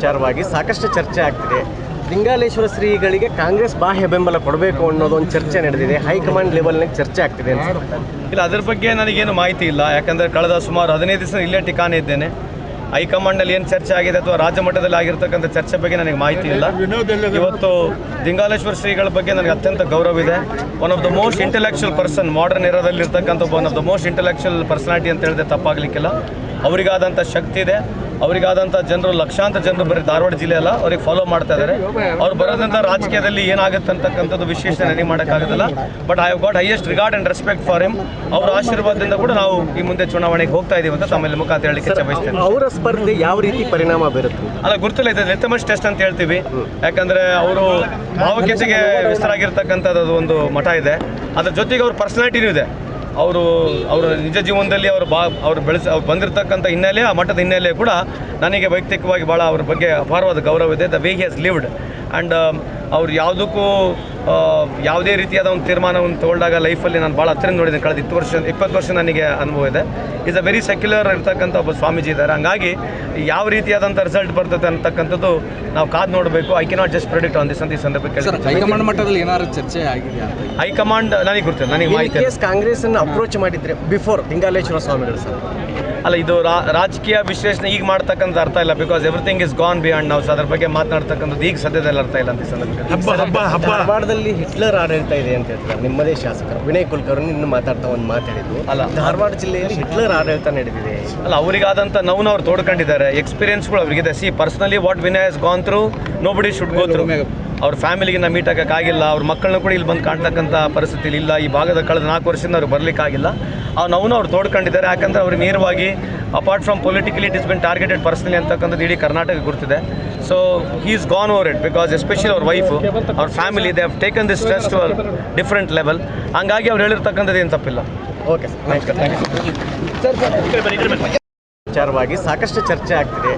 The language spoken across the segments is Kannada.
ವಿಚಾರವಾಗಿ ಸಾಕಷ್ಟು ಚರ್ಚೆ ಆಗ್ತಿದೆ. ಲಿಂಗಾಲೇಶ್ವರ ಶ್ರೀಗಳಿಗೆ ಕಾಂಗ್ರೆಸ್ ಬಾಹ್ಯ ಬೆಂಬಲ ಕೊಡಬೇಕು ಅನ್ನೋದು ಒಂದು ಚರ್ಚೆ ನಡೆದಿದೆ. ಹೈಕಮಾಂಡ್ ಲೆವೆಲ್ನಾಗ ಚರ್ಚೆ ಆಗ್ತಿದೆ ಇಲ್ಲ, ಅದ್ರ ಬಗ್ಗೆ ನನಗೇನು ಮಾಹಿತಿ ಇಲ್ಲ. ಯಾಕಂದರೆ ಕಳೆದ ಸುಮಾರು 15 ದಿವಸ ಇಲ್ಲೇ ಠಿಕಾನೆ ಇದ್ದೇನೆ. ಹೈಕಮಾಂಡ್ನಲ್ಲಿ ಏನು ಚರ್ಚೆ ಆಗಿದೆ ಅಥವಾ ರಾಜ್ಯ ಮಟ್ಟದಲ್ಲಿ ಆಗಿರ್ತಕ್ಕಂಥ ಚರ್ಚೆ ಬಗ್ಗೆ ನನಗೆ ಮಾಹಿತಿ ಇಲ್ಲ. ಇವತ್ತು ಲಿಂಗಾಲೇಶ್ವರ ಶ್ರೀಗಳ ಬಗ್ಗೆ ನನಗೆ ಅತ್ಯಂತ ಗೌರವ ಇದೆ. One of the most intellectual person modern ಇರೋದಲ್ಲಿರ್ತಕ್ಕಂಥ one of the most intellectual personality ಅಂತ ಹೇಳಿದ್ರೆ ತಪ್ಪಾಗಲಿಕ್ಕಿಲ್ಲ. ಅವರಿಗಾದಂಥ ಶಕ್ತಿ ಇದೆ, ಅವರಿಗಾದಂಥ ಜನರು ಲಕ್ಷಾಂತರ ಜನರು ಬರೀ ಧಾರವಾಡ ಜಿಲ್ಲೆ ಅಲ್ಲ, ಅವ್ರಿಗೆ ಫಾಲೋ ಮಾಡ್ತಾ ಇದ್ದಾರೆ. ಅವ್ರು ಬರೋದಂಥ ರಾಜಕೀಯದಲ್ಲಿ ಏನಾಗುತ್ತೆ ಅಂತಕ್ಕಂಥದ್ದು ವಿಶೇಷ ನನಗೆ ಮಾಡೋಕ್ಕಾಗೋದಿಲ್ಲ. But I have got highest regard and respect for him. ಅವರ ಆಶೀರ್ವಾದದಿಂದ ಕೂಡ ನಾವು ಈ ಮುಂದೆ ಚುನಾವಣೆಗೆ ಹೋಗ್ತಾ ಇದ್ದೀವಿ ಅಂತ ತಮ್ಮಲ್ಲಿ ಮುಖಾಂತರ ಹೇಳಲಿಕ್ಕೆ ಬಯಸ್ತೇನೆ. ಅವರ ಸ್ಪರ್ಧೆ ಯಾವ ರೀತಿ ಪರಿಣಾಮ ಬೀರುತ್ತೆ ಅಲ್ಲ, ಗುರುತಿಲ್ಲ. ಇದು ಲಿಟಮಸ್ ಟೆಸ್ಟ್ ಅಂತ ಹೇಳ್ತೀವಿ. ಯಾಕಂದರೆ ಅವರು ಭಾವೈಕ್ಯತೆಗೆ ಹೆಸರಾಗಿರ್ತಕ್ಕಂಥದ್ದು ಒಂದು ಮಠ ಇದೆ. ಅದ್ರ ಜೊತೆಗೆ ಅವ್ರ ಪರ್ಸನಾಲಿಟಿನೂ ಇದೆ. ಅವರ ನಿಜ ಜೀವನದಲ್ಲಿ ಅವ್ರು ಬಂದಿರತಕ್ಕಂಥ ಹಿನ್ನೆಲೆ, ಆ ಮಟ್ಟದ ಹಿನ್ನೆಲೆ ಕೂಡ ನನಗೆ ವೈಯಕ್ತಿಕವಾಗಿ ಭಾಳ ಅವ್ರ ಬಗ್ಗೆ ಅಪಾರವಾದ ಗೌರವ ಇದೆ. The way he has lived and ಅವ್ರು ಯಾವುದಕ್ಕೂ ಯಾವುದೇ ರೀತಿಯಾದ ಒಂದು ತೀರ್ಮಾನವನ್ನು ತಗೊಂಡಾಗ ಲೈಫಲ್ಲಿ ನಾನು ಭಾಳ ಹತ್ತಿರ ನೋಡಿದ್ದೀನಿ. ಕಳೆದ 20 ವರ್ಷ ನನಗೆ ಅನುಭವ ಇದೆ. ಈಸ್ ಅ ವೆರಿ ಸೆಕ್ಯುಲರ್ ಇರ್ತಕ್ಕಂಥ ಒಬ್ಬ ಸ್ವಾಮೀಜಿ ಇದ್ದಾರೆ. ಹಂಗಾಗಿ ಯಾವ ರೀತಿಯಾದಂಥ ರಿಸಲ್ಟ್ ಬರ್ತದೆ ಅಂತಕ್ಕಂಥದ್ದು ನಾವು ಕಾದು ನೋಡಬೇಕು. I cannot just predict on this ಅಂತ ಈ ಸಂದರ್ಭಕ್ಕೆ. ಹೈಕಮಾಂಡ್ ಮಟ್ಟದಲ್ಲಿ ಏನಾದ್ರು ಚರ್ಚೆ ಆಗಿದೆ? ಹೈಕಮಾಂಡ್ ನನಗೆ ಗೊತ್ತಿಲ್ಲ, ನನಗೆ ಮಾಹಿತಿ. ಕಾಂಗ್ರೆಸ್ ಅನ್ನು ಅಪ್ರೋಚ್ ಮಾಡಿದ್ರೆ ಬಿಫೋರ್ ಲಿಂಗಾಲೇಶ್ವರ ಸ್ವಾಮಿಗಳು ಸರ್? ಅಲ್ಲ, ಇದು ರಾಜಕೀಯ ವಿಶ್ಲೇಷಣೆ ಈಗ ಮಾಡ್ತಕ್ಕಂಥ ಅರ್ಥ ಇಲ್ಲ. Because everything is gone beyond. ನಾವು ಅದ್ರ ಬಗ್ಗೆ ಮಾತನಾಡ್ತಕ್ಕಂಥದ್ದು ಈಗ ಸದ್ಯದಲ್ಲಿ ಅರ್ಥ ಇಲ್ಲ ಅಂತ ಈ ಸಂದರ್ಭದಲ್ಲಿ. ಧಾರವಾಡದಲ್ಲಿ ಹಿಟ್ಲರ್ ಆಡಳಿತ ಇದೆ ಅಂತ ಹೇಳ್ತಾರೆ ನಿಮ್ಮದೇ ಶಾಸಕರು ವಿನಯ್ ಕುಲಕರ್ಣಿ ನಿನ್ನ ಮಾತಾಡ್ತಾ ಒಂದು ಮಾತಾಡಿದ್ದು. ಅಲ್ಲ, ಧಾರವಾಡ ಜಿಲ್ಲೆಯಲ್ಲಿ ಹಿಟ್ಲರ್ ಆಡಳಿತ ನಡೆದಿದೆ. ಅಲ್ಲ, ಅವರಿಗಾದಂಥ ನೋವು ಅವ್ರು ತೋಡ್ಕೊಂಡಿದ್ದಾರೆ. ಎಕ್ಸ್ಪೀರಿಯನ್ಸ್ಗಳು ಅವರಿಗಿದೆ. Personally what Vinay has gone through nobody should go through. ಅವ್ರ ಫ್ಯಾಮಿಲಿಗೆ ನಾವು ಮೀಟ್ ಆಗೋಕ್ಕಾಗಿಲ್ಲ. ಅವ್ರ ಮಕ್ಕಳನ್ನ ಕೂಡ ಇಲ್ಲಿ ಬಂದು ಕಾಣ್ತಕ್ಕಂಥ ಪರಿಸ್ಥಿತಿ ಇಲ್ಲ. ಈ ಭಾಗದ ಕಳೆದ 4 ವರ್ಷದಿಂದ ಅವ್ರು ಬರಲಿಕ್ಕಾಗಿಲ್ಲ. ಆ ನೋವನ್ನು ಅವ್ರು ತೋಡ್ಕೊಂಡಿದ್ದಾರೆ. ಯಾಕಂದರೆ ಅವ್ರಿಗೆ ನೇರವಾಗಿ apart from politically it is been targeted personally ಅಂತಕ್ಕಂಥದ್ದು ಇಡೀ ಕರ್ನಾಟಕ ಗುರ್ತಿದೆ. So he is gone over it because especially ಅವ್ರ ವೈಫು, ಅವ್ರ family, they have taken this stress to different level. ಹಂಗಾಗಿ ಅವ್ರು ಹೇಳಿರ್ತಕ್ಕಂಥದ್ದು ಏನು ತಪ್ಪಿಲ್ಲ. ಓಕೆ ವಿಚಾರವಾಗಿ ಸಾಕಷ್ಟು ಚರ್ಚೆ ಆಗ್ತಿದೆ.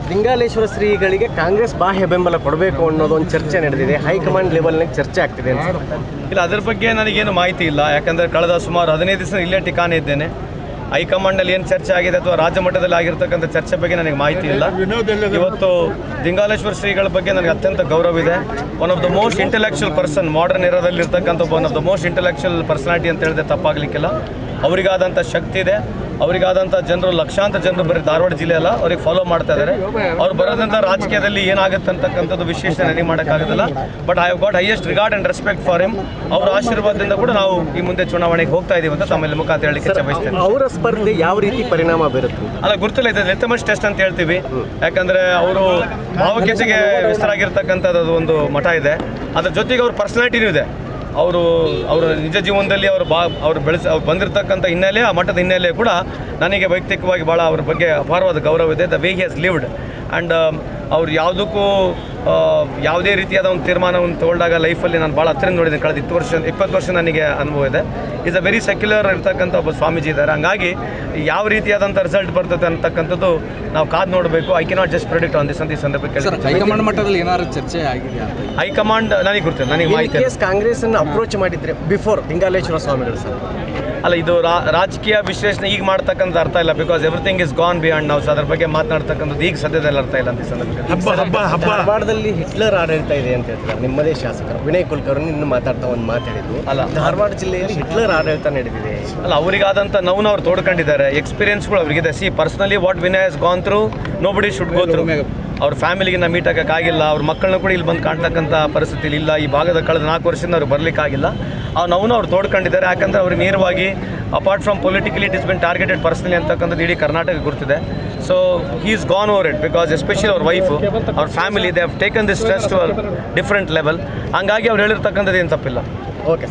ಲಿಂಗಾಲೇಶ್ವರ ಶ್ರೀಗಳಿಗೆ ಕಾಂಗ್ರೆಸ್ ಬಾಹ್ಯ ಬೆಂಬಲ ಕೊಡಬೇಕು ಅನ್ನೋದು ಒಂದು ಚರ್ಚೆ ನಡೆದಿದೆ. ಹೈಕಮಾಂಡ್ ಲೆವೆಲ್ನಾಗ ಚರ್ಚೆ ಆಗ್ತಿದೆ ಇಲ್ಲ, ಅದ್ರ ಬಗ್ಗೆ ನನಗೇನು ಮಾಹಿತಿ ಇಲ್ಲ. ಯಾಕಂದರೆ ಕಳೆದ ಸುಮಾರು 15 ದಿವಸ ಇಲ್ಲೇ ಠಿಕಾನೆ ಇದ್ದೇನೆ. ಹೈಕಮಾಂಡ್ನಲ್ಲಿ ಏನು ಚರ್ಚೆ ಆಗಿದೆ ಅಥವಾ ರಾಜ್ಯ ಮಟ್ಟದಲ್ಲಿ ಆಗಿರ್ತಕ್ಕಂಥ ಚರ್ಚೆ ಬಗ್ಗೆ ನನಗೆ ಮಾಹಿತಿ ಇಲ್ಲ. ಇವತ್ತು ಲಿಂಗಾಲೇಶ್ವರ ಶ್ರೀಗಳ ಬಗ್ಗೆ ನನಗೆ ಅತ್ಯಂತ ಗೌರವ ಇದೆ. One of the most intellectual person modern ಇರೋದಲ್ಲಿರ್ತಕ್ಕಂಥ one of the most intellectual personality ಅಂತ ಹೇಳಿದ್ರೆ ತಪ್ಪಾಗಲಿಕ್ಕಿಲ್ಲ. ಅವರಿಗಾದಂಥ ಶಕ್ತಿ ಇದೆ, ಅವರಿಗಾದಂಥ ಜನರು ಲಕ್ಷಾಂತರ ಜನರು ಬರೀ ಧಾರವಾಡ ಜಿಲ್ಲೆ ಅಲ್ಲ, ಅವ್ರಿಗೆ ಫಾಲೋ ಮಾಡ್ತಾ ಇದ್ದಾರೆ. ಅವ್ರು ಬರೋದಂಥ ರಾಜಕೀಯದಲ್ಲಿ ಏನಾಗುತ್ತೆ ಅಂತಕ್ಕಂಥದ್ದು ವಿಶೇಷ ನನಗೆ ಮಾಡೋಕ್ಕಾಗೋದಿಲ್ಲ. But I have got highest regard and respect for him. ಅವರ ಆಶೀರ್ವಾದದಿಂದ ಕೂಡ ನಾವು ಈ ಮುಂದೆ ಚುನಾವಣೆಗೆ ಹೋಗ್ತಾ ಇದ್ದೀವಿ ಅಂತ ತಮ್ಮಲ್ಲಿ ಮುಖಾಂತರ ಹೇಳಲಿಕ್ಕೆ ಬಯಸ್ತೇನೆ. ಅವರ ಸ್ಪರ್ಧೆ ಯಾವ ರೀತಿ ಪರಿಣಾಮ ಬೀರುತ್ತೆ? ಅಲ್ಲ, ಗುರುತಿಲ್ಲ. ಇದು ಲಿಟಮಸ್ ಟೆಸ್ಟ್ ಅಂತ ಹೇಳ್ತೀವಿ. ಯಾಕಂದರೆ ಅವರು ಭಾವೈಕ್ಯತೆಗೆ ಹೆಸರಾಗಿರ್ತಕ್ಕಂಥದ್ದು ಒಂದು ಮಠ ಇದೆ. ಅದ್ರ ಜೊತೆಗೆ ಅವ್ರ ಪರ್ಸನಾಲಿಟಿನೂ ಇದೆ. ಅವರ ನಿಜ ಜೀವನದಲ್ಲಿ ಅವ್ರು ಬಂದಿರತಕ್ಕಂಥ ಹಿನ್ನೆಲೆ, ಆ ಮಟ್ಟದ ಹಿನ್ನೆಲೆ ಕೂಡ ನನಗೆ ವೈಯಕ್ತಿಕವಾಗಿ ಭಾಳ ಅವ್ರ ಬಗ್ಗೆ ಅಪಾರವಾದ ಗೌರವ ಇದೆ. The way he has lived and ಅವ್ರು ಯಾವುದಕ್ಕೂ ಯಾವುದೇ ರೀತಿಯಾದ ಒಂದು ತೀರ್ಮಾನವನ್ನು ತಗೊಂಡಾಗ ಲೈಫಲ್ಲಿ ನಾನು ಭಾಳ ಹತ್ತಿರ ನೋಡಿದ್ದೀನಿ. ಕಳೆದ 20 ವರ್ಷ ನನಗೆ ಅನುಭವ ಇದೆ. ಈಸ್ ಅ ವೆರಿ ಸೆಕ್ಯುಲರ್ ಇರ್ತಕ್ಕಂಥ ಒಬ್ಬ ಸ್ವಾಮೀಜಿ ಇದ್ದಾರೆ. ಹಂಗಾಗಿ ಯಾವ ರೀತಿಯಾದಂಥ ರಿಸಲ್ಟ್ ಬರ್ತದೆ ಅಂತಕ್ಕಂಥದ್ದು ನಾವು ಕಾದು ನೋಡಬೇಕು. I cannot just predict on this ಅಂತ ಈ ಸಂದರ್ಭಕ್ಕೆ. ಹೈಕಮಾಂಡ್ ಮಟ್ಟದಲ್ಲಿ ಏನಾದ್ರು ಚರ್ಚೆ ಆಗಿದೆ? ಹೈಕಮಾಂಡ್ ನನಗೆ ಗೊತ್ತಿಲ್ಲ, ನನಗೆ ಮಾಹಿತಿ. ಕಾಂಗ್ರೆಸ್ ಅನ್ನು ಅಪ್ರೋಚ್ ಮಾಡಿದ್ರೆ ಬಿಫೋರ್ ಲಿಂಗಾಲೇಶ್ವರ ಸ್ವಾಮಿಗಳು ಸರ್? ಅಲ್ಲ, ಇದು ರಾಜಕೀಯ ವಿಶ್ಲೇಷಣೆ ಈಗ ಮಾಡ್ತಕ್ಕಂಥ ಅರ್ಥ ಇಲ್ಲ. Because everything is gone beyond. ನಾವು ಅದ್ರ ಬಗ್ಗೆ ಮಾತನಾಡ್ತಕ್ಕಂಥದ್ದು ಈಗ ಸದ್ಯದಲ್ಲಿ ಅರ್ಥ ಇಲ್ಲ ಅಂತ ಈ ಸಂದರ್ಭದಲ್ಲಿ. ಧಾರವಾಡದಲ್ಲಿ ಹಿಟ್ಲರ್ ಆಡಳಿತ ಇದೆ ಅಂತ ಹೇಳ್ತಾರೆ ನಿಮ್ಮದೇ ಶಾಸಕರು ವಿನಯ್ ಕುಲಕರ್ಣಿ ನಿನ್ನ ಮಾತಾಡ್ತಾ ಒಂದು ಮಾತಾಡಿದ್ದು. ಅಲ್ಲ, ಧಾರವಾಡ ಜಿಲ್ಲೆಯಲ್ಲಿ ಹಿಟ್ಲರ್ ಆಡಳಿತ ನಡೆದಿದೆ. ಅಲ್ಲ, ಅವರಿಗಾದಂಥ ನೋವನ್ನು ಅವ್ರು ತೋಡ್ಕೊಂಡಿದ್ದಾರೆ. ಎಕ್ಸ್ಪೀರಿಯನ್ಸ್ಗಳು ಅವರಿಗಿದೆ. Personally what Vinay has gone through nobody should go through. ಅವ್ರ ಫ್ಯಾಮಿಲಿಗೆ ನಾವು ಮೀಟ್ ಆಗೋಕ್ಕಾಗಿಲ್ಲ. ಅವ್ರ ಮಕ್ಕಳನ್ನ ಕೂಡ ಇಲ್ಲಿ ಬಂದು ಕಾಣ್ತಕ್ಕಂಥ ಪರಿಸ್ಥಿತಿ ಇಲ್ಲ. ಈ ಭಾಗದ ಕಳೆದ 4 ವರ್ಷದಿಂದ ಅವ್ರು ಬರಲಿಕ್ಕಾಗಿಲ್ಲ. ಆ ನೋವನ್ನು ಅವ್ರು ತೋಡ್ಕೊಂಡಿದ್ದಾರೆ. ಯಾಕಂದರೆ ಅವ್ರಿಗೆ ನೇರವಾಗಿ apart from politically it is been targeted personally ಅಂತಕ್ಕಂಥದ್ದು ಇಡೀ ಕರ್ನಾಟಕ ಗುರ್ತಿದೆ. So he is gone over it because especially ಅವ್ರ ವೈಫು, ಅವ್ರ family, they have taken this stress to different level. ಹಂಗಾಗಿ ಅವ್ರು ಹೇಳಿರ್ತಕ್ಕಂಥದ್ದು ಏನು ತಪ್ಪಿಲ್ಲ. ಓಕೆ